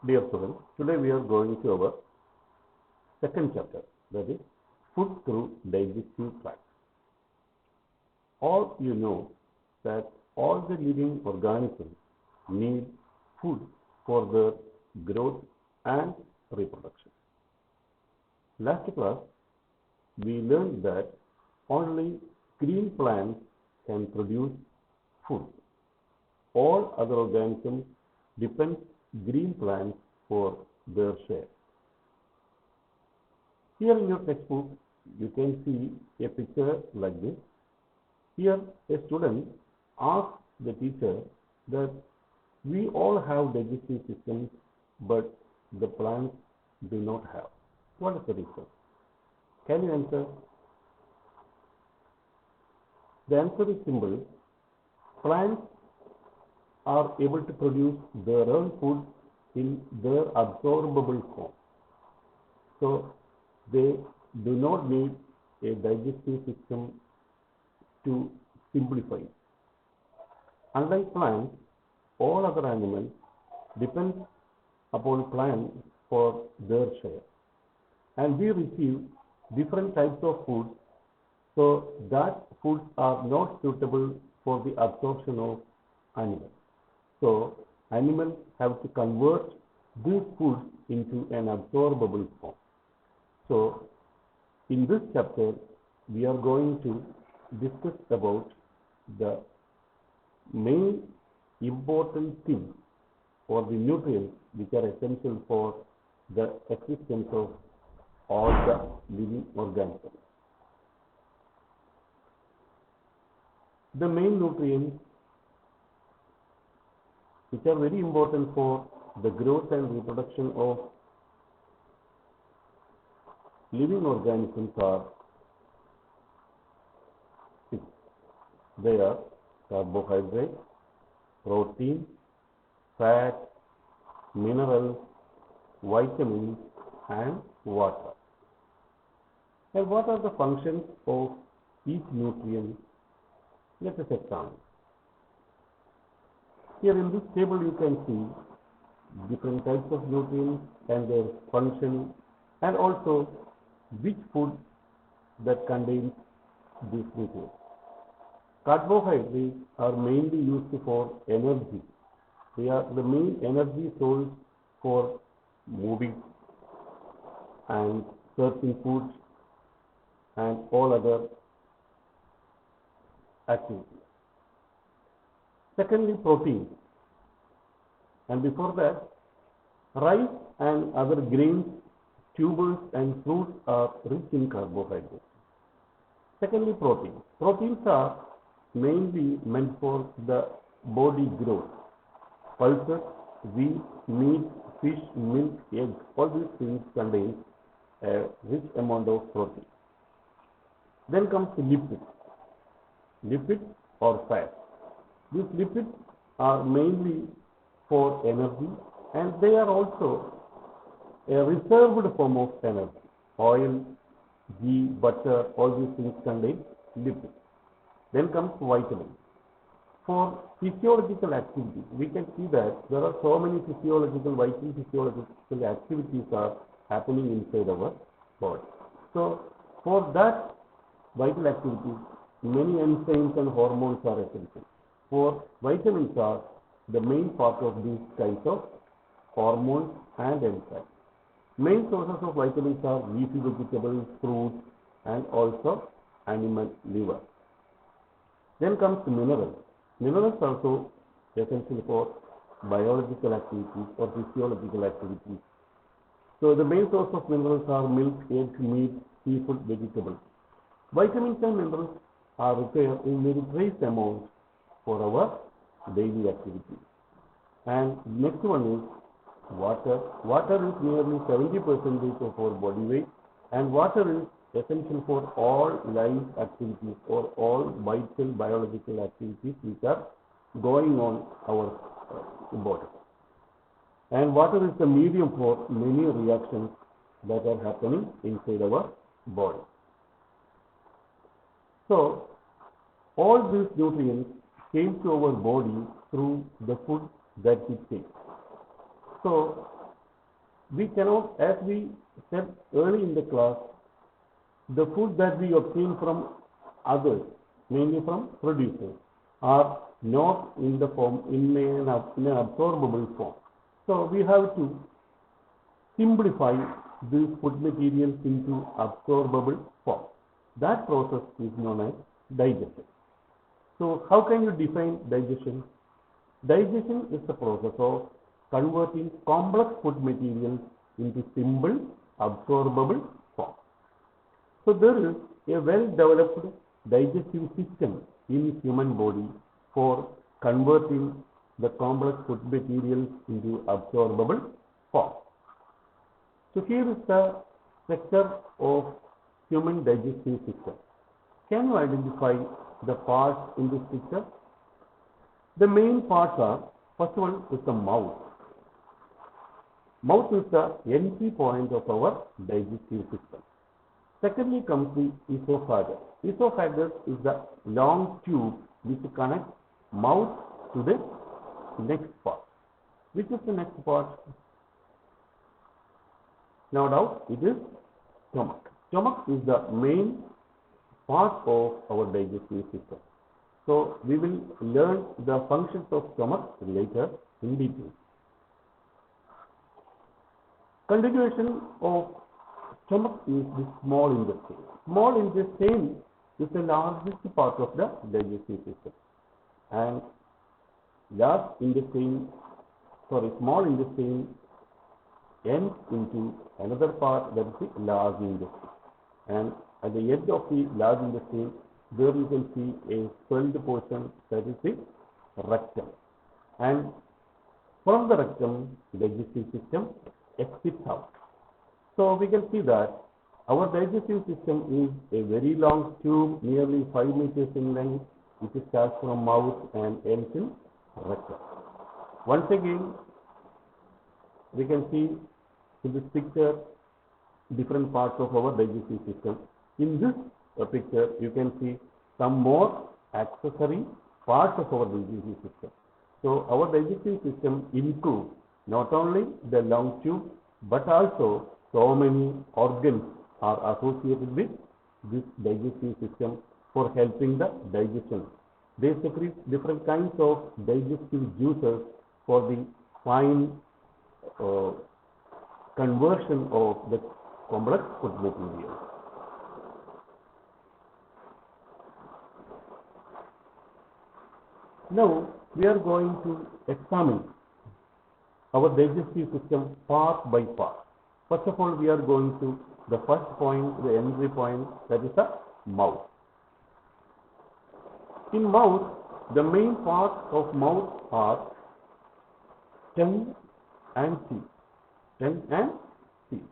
Dear students, today we are going to our second chapter, that is food through digestive tract. All you know that all the living organisms need food for their growth and reproduction. Last class, we learned that only green plants can produce food. All other organisms depend green plants for their share. Here in your textbook, you can see a picture like this. Here, a student asks the teacher that we all have digestive systems, but the plants do not have. What is the reason? Can you answer? The answer is simple. Plants are able to produce their own food in their absorbable form. So, they do not need a digestive system to simplify. Unlike plants, all other animals depend upon plants for their share. And we receive different types of food, so that foods are not suitable for the absorption of animals. So, animals have to convert these foods into an absorbable form. So, in this chapter, we are going to discuss about the main important things or the nutrients which are essential for the existence of all the living organisms. The main nutrients which are very important for the growth and reproduction of living organisms are six. They are carbohydrates, protein, fat, minerals, vitamins, and water. And what are the functions of each nutrient? Let us examine. Here in this table you can see different types of nutrients and their function, and also which food that contains these nutrients. Carbohydrates are mainly used for energy. They are the main energy source for moving and searching foods and all other activities. Secondly, protein. And before that, rice and other grains, tubers and fruits are rich in carbohydrates. Secondly, protein. Proteins are mainly meant for the body growth. Pulses, wheat, meat, fish, milk, eggs, all these things contain a rich amount of protein. Then comes lipids. Lipids or fat. These lipids are mainly for energy, and they are also a reserved form of energy. Oil, ghee, butter, all these things contain lipids. Then comes vitamins. For physiological activities, we can see that there are so many vital physiological activities are happening inside our body. So, for that vital activities, many enzymes and hormones are essential. For vitamins are the main part of these kinds of hormones and enzymes. Main sources of vitamins are leafy vegetables, fruits, and also animal liver. Then comes minerals. Minerals are also essential for biological activities or physiological activities. So the main source of minerals are milk, eggs, meat, seafood, vegetables. Vitamins and minerals are required in very trace amounts for our daily activities. And next one is water. Water is nearly 70% of our body weight, and water is essential for all life activities or all vital biological activities which are going on our body. And water is the medium for many reactions that are happening inside our body. So, all these nutrients came to our body through the food that we take. So, we cannot, as we said early in the class, the food that we obtain from others, mainly from producers, are not in the form, in an absorbable form. So we have to simplify these food materials into absorbable form. That process is known as digestion. So how can you define digestion? Digestion is the process of converting complex food materials into simple absorbable form. So there is a well-developed digestive system in human body for converting the complex food materials into absorbable form. So here is the structure of human digestive system. Can you identify the parts in this picture? The main parts are, first one is the mouth. Mouth is the entry point of our digestive system. Secondly comes the esophagus. Esophagus is the long tube which connects mouth to the next part. Which is the next part? No doubt it is stomach. Stomach is the main part of our digestive system. So we will learn the functions of stomach later in detail. Continuation of stomach is the small intestine. Small intestine is the largest part of the digestive system, and small intestine ends into another part, that is the large intestine. And at the edge of the large intestine, there you can see a swelled portion, that is the rectum. And from the rectum, the digestive system exits out. So we can see that our digestive system is a very long tube, nearly 5 meters in length, which starts from mouth and ends in rectum. Once again, we can see in this picture different parts of our digestive system. In this picture, you can see some more accessory parts of our digestive system. So our digestive system includes not only the long tube, but also so many organs are associated with this digestive system for helping the digestion. They secrete different kinds of digestive juices for the fine conversion of the complex food material. Now we are going to examine our digestive system part by part. First of all, we are going to the first point, the entry point, that is the mouth. In mouth, the main parts of mouth are tongue and teeth. Tongue and teeth.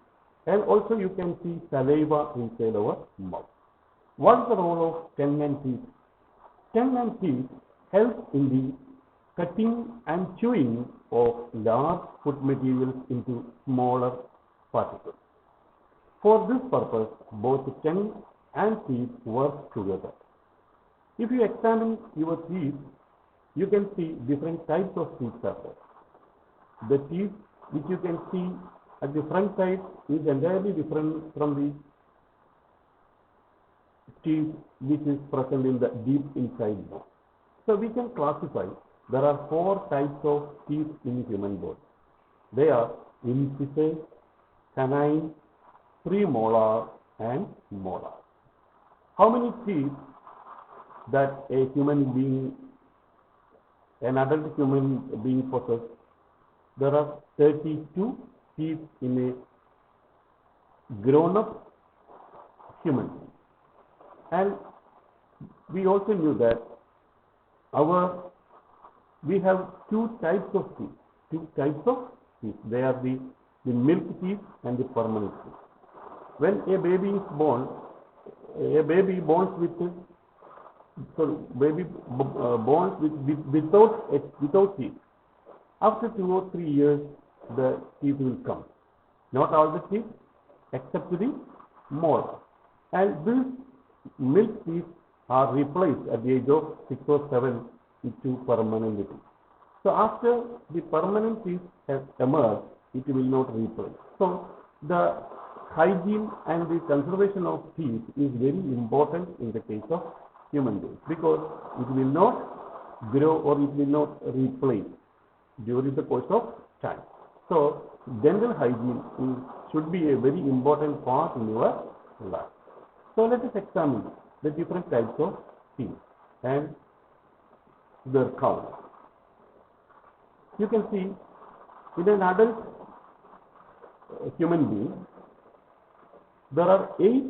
And also you can see saliva inside our mouth. What is the role of tongue and teeth? Tongue and teeth help in the cutting and chewing of large food materials into smaller particles. For this purpose, both tongue and teeth work together. If you examine your teeth, you can see different types of teeth are there. The teeth which you can see at the front side is entirely different from the teeth which is present in the deep inside mouth. So we can classify, there are 4 types of teeth in human body. They are incisors, canine, premolar and molar. How many teeth that a human being, an adult human being possesses? There are 32 teeth in a grown-up human being. And we also knew that we have 2 types of teeth. They are the milk teeth and the permanent teeth. When a baby is born, born without teeth. After 2 or 3 years, the teeth will come. Not all the teeth, except the molar. And these milk teeth are replaced at the age of 6 or 7 into permanent teeth. So after the permanent teeth have emerged, it will not replace. So the hygiene and the conservation of teeth is very important in the case of human beings, because it will not grow or it will not replace during the course of time. So dental hygiene should be a very important part in your life. So let us examine the different types of teeth and their count. You can see in an adult human being, there are 8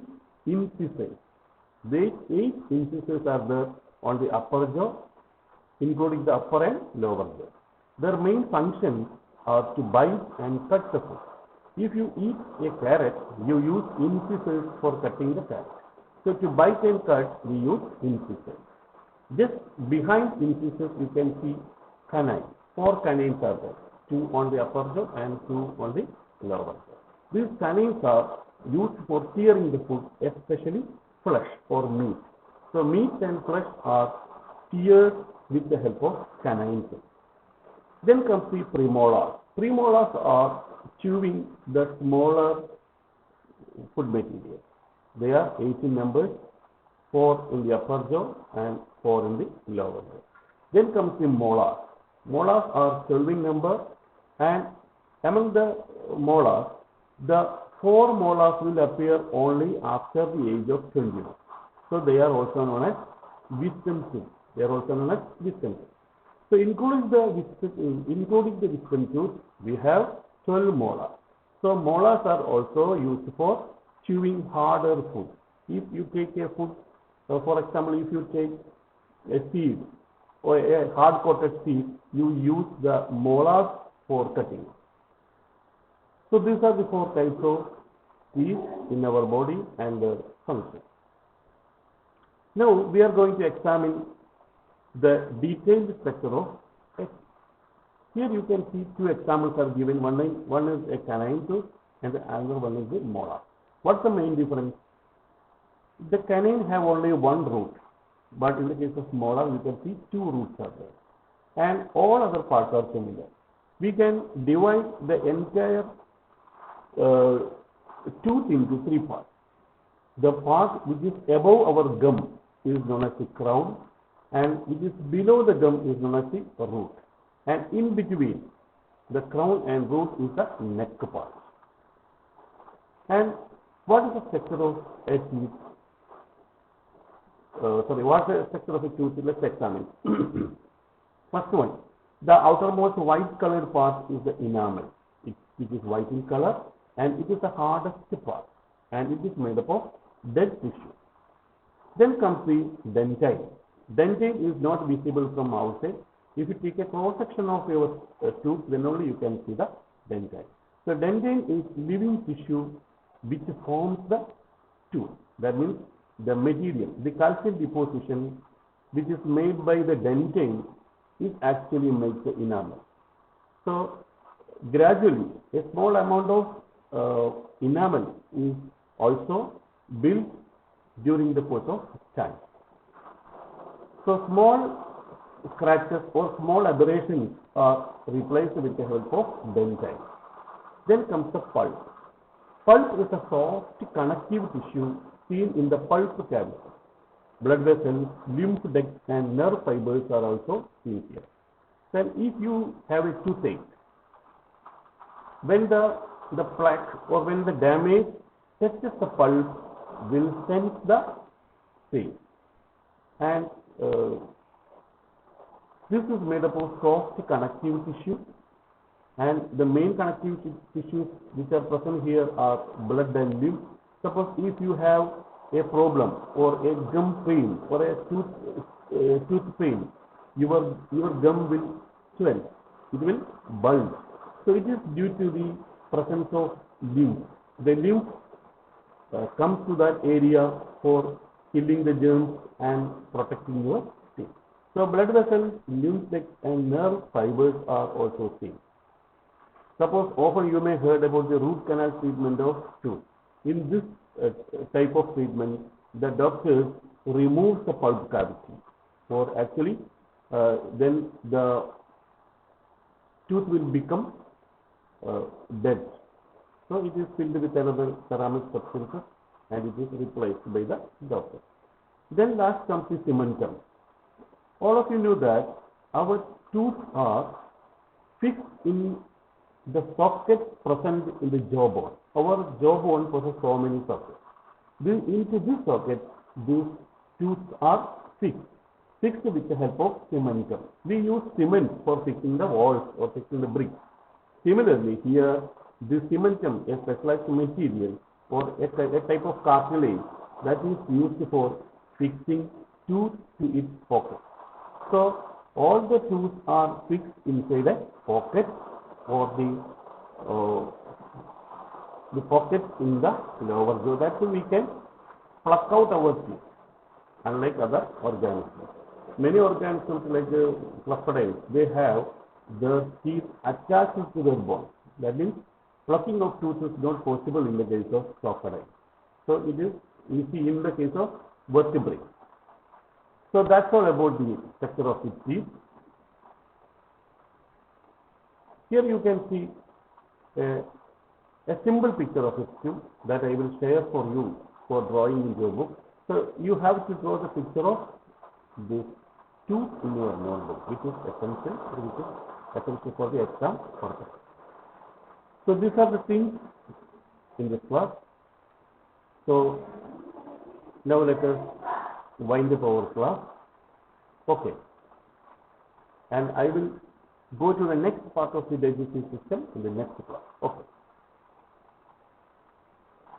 incisors. These 8 incisors are there on the upper jaw, including the upper and lower jaw. Their main functions are to bite and cut the food. If you eat a carrot, you use incisors for cutting the carrot. So to bite and cut, we use incisors. Just behind incisors, you can see canines. 4 canines are there, 2 on the upper jaw and 2 on the lower jaw. These canines are used for tearing the food, especially flesh or meat. So meat and flesh are teared with the help of canines. Then comes the premolars. Premolars are chewing the smaller food material. They are 8 in numbers, 4 in the upper jaw and 4 in the lower jaw. Then comes the molars. Molars are 12 in number, and among the molars, the 4 molars will appear only after the age of 21. So they are also known as wisdom teeth. They are also known as wisdom teeth. So including the wisdom tooth, we have 12 molars. So molars are also used for chewing harder food. If you take a food, for example, if you take a seed or a hard-coated seed, you use the molars for cutting. So these are the 4 types of teeth in our body and their function. Now we are going to examine the detailed structure of teeth. Here you can see 2 examples are given. One is a canine tooth and the other one is the molar. What's the main difference? The canine have only 1 root, but in the case of molar, you can see 2 roots are there, and all other parts are similar. We can divide the entire tooth into 3 parts. The part which is above our gum is known as the crown, and which is below the gum is known as the root. And in between the crown and root is the neck part. And what is the structure of a tooth? What is the structure of a tooth? Let's examine. First one, the outermost white colored part is the enamel. It is white in color, and it is the hardest part, and it is made up of dead tissue. Then comes the dentine. Dentine is not visible from outside. If you take a cross section of your tooth, then only you can see the dentine. So dentine is living tissue which forms the tooth. That means the material, the calcium deposition which is made by the dentine is actually makes the enamel. So gradually a small amount of enamel is also built during the course of time. So small scratches or small aberrations are replaced with the help of dentine. Then comes the pulp. Pulp is a soft connective tissue seen in the pulp cavity. Blood vessels, lymph ducts and nerve fibers are also seen here. Then if you have a toothache, when the plaque or when the damage touches the pulp, will sense the pain. And this is made up of soft connective tissue, and the main connective tissues which are present here are blood and lymph. Suppose if you have a problem or a gum pain or a tooth pain, your gum will swell, it will bulge. So it is due to the presence of lymph. The lymph comes to that area for killing the germs and protecting your teeth. So blood vessels, lymph ducts and nerve fibers are also seen. Suppose often you may heard about the root canal treatment of tooth. In this type of treatment, the doctors remove the pulp cavity, or actually then the tooth will become dead. So it is filled with another ceramic substance and it is replaced by the doctor. Then last comes the cementum. All of you know that our tooth are fixed in the socket present in the jawbone. Our jawbone possesses so many sockets. Into this socket, these tooth are fixed with the help of cementum. We use cement for fixing the walls or fixing the bricks. Similarly, here, this cementum, a specialized material or a type of cartilage that is used for fixing tooth to its pocket. So, all the tooth are fixed inside a pocket or the pocket in the lower jaw. That we can pluck out our teeth, unlike other organisms. Many organisms like crocodiles, they have their teeth attached to their bone. That means plucking of tooth is not possible in the case of crocodile. So it is easy in the case of vertebrates. So that's all about the structure of the teeth. Here you can see a simple picture of a tooth that I will share for you for drawing in your book. So you have to draw the picture of this tooth in your notebook, which is essential for the exam purpose. So these are the things in this class. So now let us wind up our class. Okay. And I will go to the next part of the digestive system in the next class. Okay.